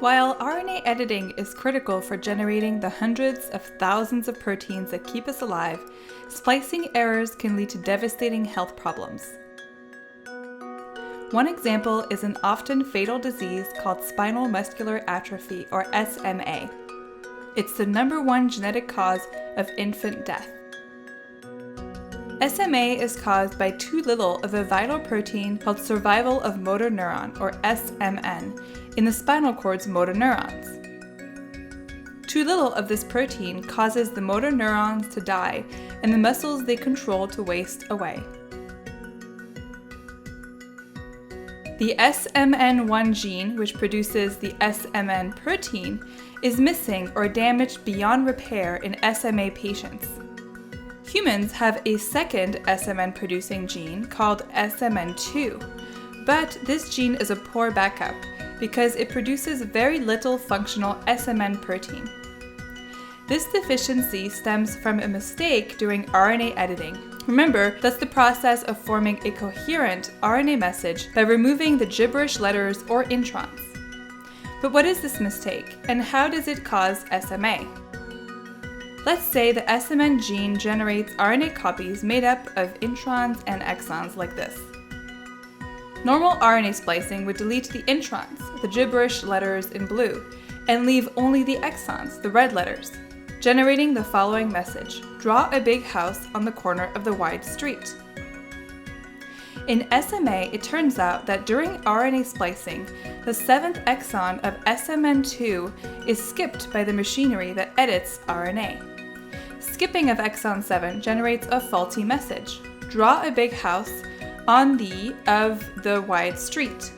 While RNA editing is critical for generating the hundreds of thousands of proteins that keep us alive, splicing errors can lead to devastating health problems. One example is an often fatal disease called Spinal Muscular Atrophy, or SMA. It's the #1 genetic cause of infant death. SMA is caused by too little of a vital protein called survival of motor neuron, or SMN, in the spinal cord's motor neurons. Too little of this protein causes the motor neurons to die and the muscles they control to waste away. The SMN1 gene, which produces the SMN protein, is missing or damaged beyond repair in SMA patients. Humans have a second SMN-producing gene called SMN2, but this gene is a poor backup because it produces very little functional SMN protein. This deficiency stems from a mistake during RNA editing. Remember, that's the process of forming a coherent RNA message by removing the gibberish letters or introns. But what is this mistake, and how does it cause SMA? Let's say the SMN gene generates RNA copies made up of introns and exons like this. Normal RNA splicing would delete the introns, the gibberish letters in blue, and leave only the exons, the red letters, generating the following message: draw a big house on the corner of the wide street. In SMA, it turns out that during RNA splicing, the 7th exon of SMN2 is skipped by the machinery that edits RNA. Skipping of exon 7 generates a faulty message: draw a big house on the wide street.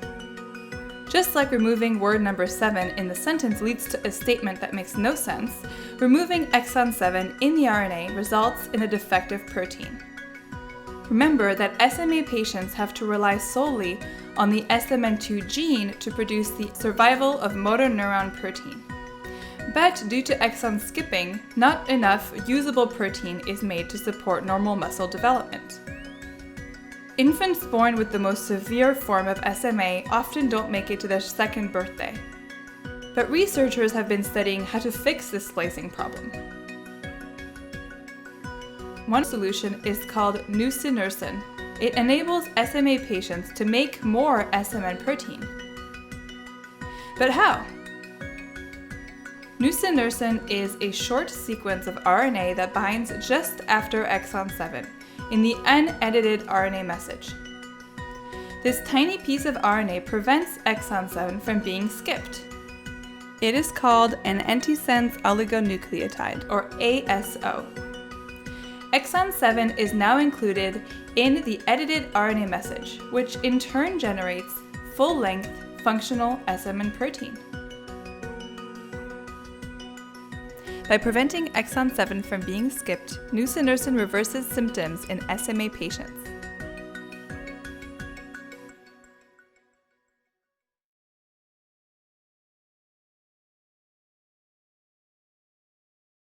Just like removing word number 7 in the sentence leads to a statement that makes no sense, removing exon 7 in the RNA results in a defective protein. Remember that SMA patients have to rely solely on the SMN2 gene to produce the survival of motor neuron protein. But due to exon skipping, not enough usable protein is made to support normal muscle development. Infants born with the most severe form of SMA often don't make it to their 2nd birthday. But researchers have been studying how to fix this splicing problem. One solution is called Nusinersen. It enables SMA patients to make more SMN protein. But how? Nusinersen is a short sequence of RNA that binds just after exon 7 in the unedited RNA message. This tiny piece of RNA prevents exon 7 from being skipped. It is called an antisense oligonucleotide, or ASO. Exon 7 is now included in the edited RNA message, which in turn generates full-length functional SMN protein. By preventing exon 7 from being skipped, Nusinersen reverses symptoms in SMA patients.